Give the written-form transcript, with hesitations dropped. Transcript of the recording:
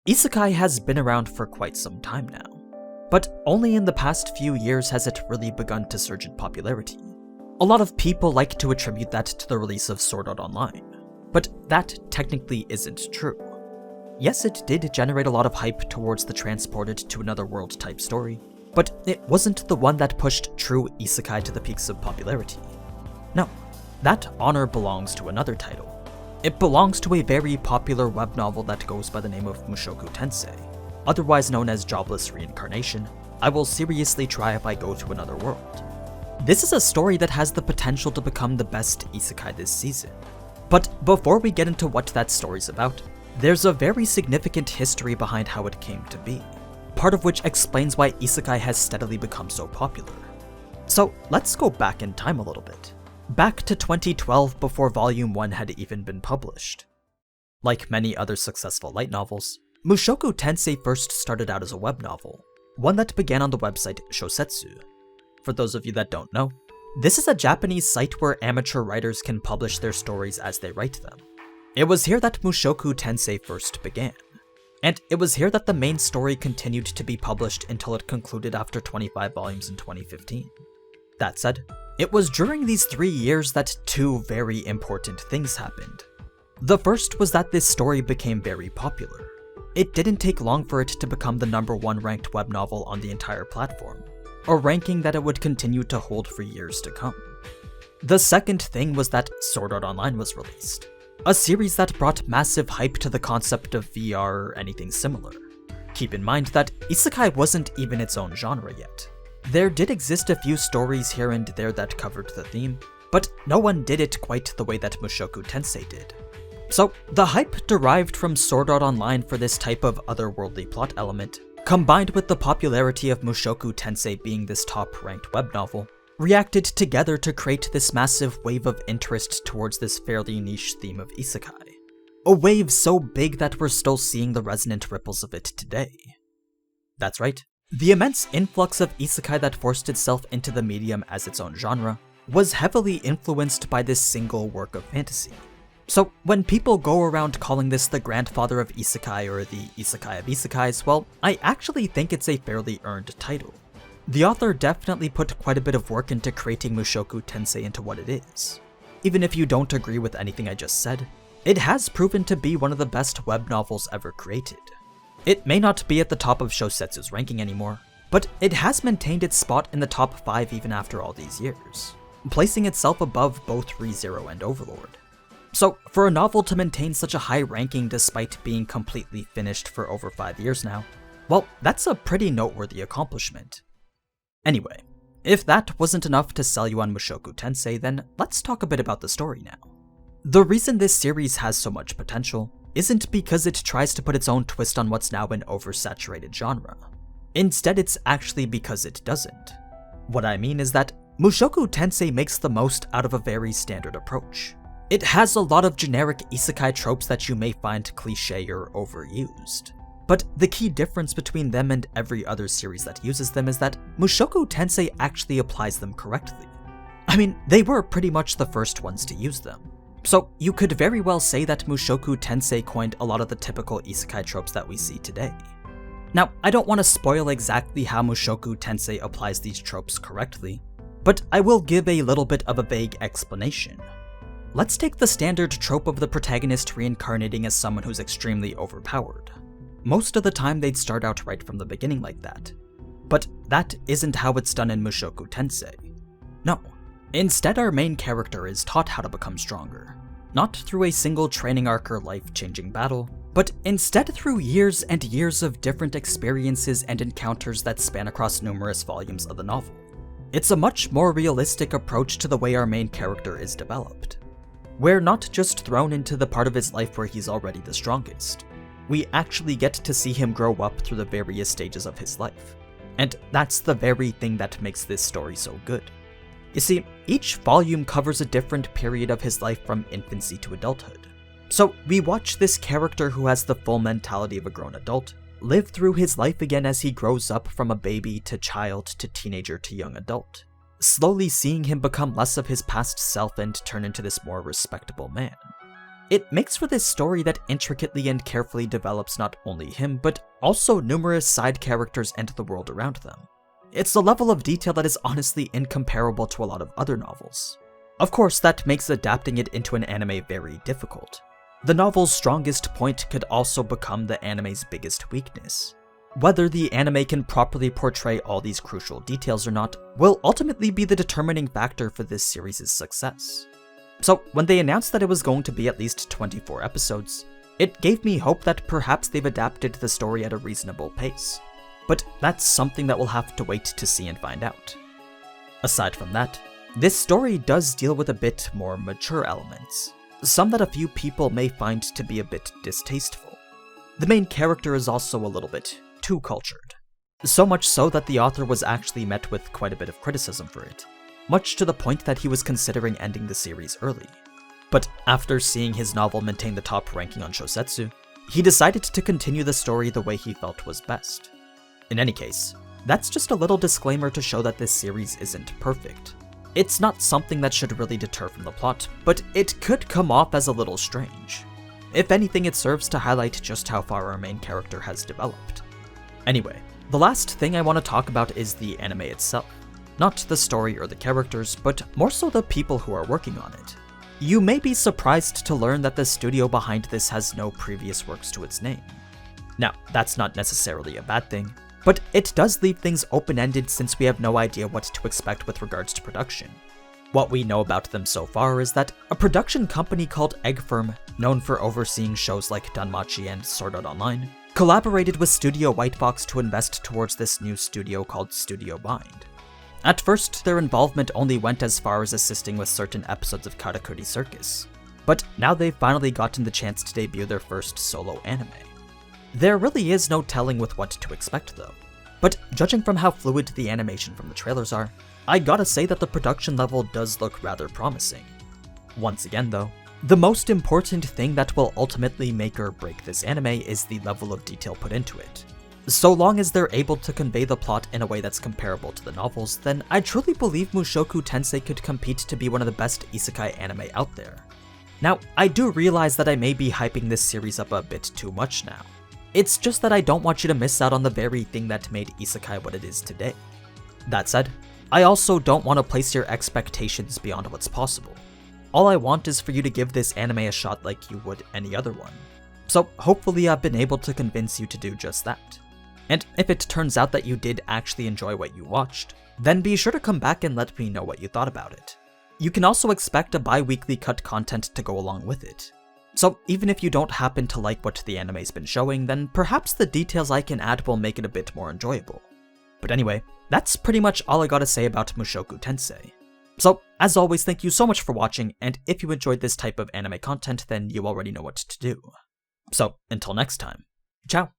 Isekai has been around for quite some time now, but only in the past few years has it really begun to surge in popularity. A lot of people like to attribute that to the release of Sword Art Online, but that technically isn't true. Yes, it did generate a lot of hype towards the transported to another world type story, but it wasn't the one that pushed true isekai to the peaks of popularity. No, that honor belongs to another title. It belongs to a very popular web novel that goes by the name of Mushoku Tensei, otherwise known as Jobless Reincarnation. I will seriously try if I go to another world. This is a story that has the potential to become the best isekai this season. But before we get into what that story's about, there's a very significant history behind how it came to be, part of which explains why isekai has steadily become so popular. So let's go back in time a little bit. Back to 2012 before Volume 1 had even been published. Like many other successful light novels, Mushoku Tensei first started out as a web novel, one that began on the website Shosetsu. For those of you that don't know, this is a Japanese site where amateur writers can publish their stories as they write them. It was here that Mushoku Tensei first began, and it was here that the main story continued to be published until it concluded after 25 volumes in 2015. That said, it was during these 3 years that two very important things happened. The first was that this story became very popular. It didn't take long for it to become the #1 ranked web novel on the entire platform, a ranking that it would continue to hold for years to come. The second thing was that Sword Art Online was released, a series that brought massive hype to the concept of VR or anything similar. Keep in mind that isekai wasn't even its own genre yet. There did exist a few stories here and there that covered the theme, but no one did it quite the way that Mushoku Tensei did. So the hype derived from Sword Art Online for this type of otherworldly plot element, combined with the popularity of Mushoku Tensei being this top-ranked web novel, reacted together to create this massive wave of interest towards this fairly niche theme of isekai. A wave so big that we're still seeing the resonant ripples of it today. That's right. The immense influx of isekai that forced itself into the medium as its own genre was heavily influenced by this single work of fantasy. So when people go around calling this the grandfather of isekai or the isekai of isekais, well, I actually think it's a fairly earned title. The author definitely put quite a bit of work into creating Mushoku Tensei into what it is. Even if you don't agree with anything I just said, it has proven to be one of the best web novels ever created. It may not be at the top of Shosetsu's ranking anymore, but it has maintained its spot in the top 5 even after all these years, placing itself above both Re:Zero and Overlord. So for a novel to maintain such a high ranking despite being completely finished for over 5 years now, well, that's a pretty noteworthy accomplishment. Anyway, if that wasn't enough to sell you on Mushoku Tensei, then let's talk a bit about the story now. The reason this series has so much potential isn't because it tries to put its own twist on what's now an oversaturated genre. Instead, it's actually because it doesn't. What I mean is that Mushoku Tensei makes the most out of a very standard approach. It has a lot of generic isekai tropes that you may find cliché or overused. But the key difference between them and every other series that uses them is that Mushoku Tensei actually applies them correctly. I mean, they were pretty much the first ones to use them. So you could very well say that Mushoku Tensei coined a lot of the typical isekai tropes that we see today. Now, I don't want to spoil exactly how Mushoku Tensei applies these tropes correctly, but I will give a little bit of a vague explanation. Let's take the standard trope of the protagonist reincarnating as someone who's extremely overpowered. Most of the time they'd start out right from the beginning like that. But that isn't how it's done in Mushoku Tensei. No. Instead, our main character is taught how to become stronger. Not through a single training arc or life-changing battle, but instead through years and years of different experiences and encounters that span across numerous volumes of the novel. It's a much more realistic approach to the way our main character is developed. We're not just thrown into the part of his life where he's already the strongest. We actually get to see him grow up through the various stages of his life. And that's the very thing that makes this story so good. You see, each volume covers a different period of his life from infancy to adulthood. So we watch this character who has the full mentality of a grown adult live through his life again as he grows up from a baby to child to teenager to young adult, slowly seeing him become less of his past self and turn into this more respectable man. It makes for this story that intricately and carefully develops not only him, but also numerous side characters and the world around them. It's a level of detail that is honestly incomparable to a lot of other novels. Of course, that makes adapting it into an anime very difficult. The novel's strongest point could also become the anime's biggest weakness. Whether the anime can properly portray all these crucial details or not will ultimately be the determining factor for this series' success. So when they announced that it was going to be at least 24 episodes, it gave me hope that perhaps they've adapted the story at a reasonable pace. But that's something that we'll have to wait to see and find out. Aside from that, this story does deal with a bit more mature elements, some that a few people may find to be a bit distasteful. The main character is also a little bit too cultured, so much so that the author was actually met with quite a bit of criticism for it, much to the point that he was considering ending the series early. But after seeing his novel maintain the top ranking on Shousetsu, he decided to continue the story the way he felt was best. In any case, that's just a little disclaimer to show that this series isn't perfect. It's not something that should really deter from the plot, but it could come off as a little strange. If anything, it serves to highlight just how far our main character has developed. Anyway, the last thing I want to talk about is the anime itself. Not the story or the characters, but more so the people who are working on it. You may be surprised to learn that the studio behind this has no previous works to its name. Now, that's not necessarily a bad thing, but it does leave things open-ended since we have no idea what to expect with regards to production. What we know about them so far is that a production company called Egg Firm, known for overseeing shows like Danmachi and Sword Art Online, collaborated with Studio White Fox to invest towards this new studio called Studio Bind. At first, their involvement only went as far as assisting with certain episodes of Karakuri Circus, but now they've finally gotten the chance to debut their first solo anime. There really is no telling with what to expect though, but judging from how fluid the animation from the trailers are, I gotta say that the production level does look rather promising. Once again though, the most important thing that will ultimately make or break this anime is the level of detail put into it. So long as they're able to convey the plot in a way that's comparable to the novels, then I truly believe Mushoku Tensei could compete to be one of the best isekai anime out there. Now, I do realize that I may be hyping this series up a bit too much now. It's just that I don't want you to miss out on the very thing that made isekai what it is today. That said, I also don't want to place your expectations beyond what's possible. All I want is for you to give this anime a shot like you would any other one. So hopefully I've been able to convince you to do just that. And if it turns out that you did actually enjoy what you watched, then be sure to come back and let me know what you thought about it. You can also expect a bi-weekly cut content to go along with it. So even if you don't happen to like what the anime's been showing, then perhaps the details I can add will make it a bit more enjoyable. But anyway, that's pretty much all I gotta say about Mushoku Tensei. So, as always, thank you so much for watching, and if you enjoyed this type of anime content, then you already know what to do. So, until next time, ciao!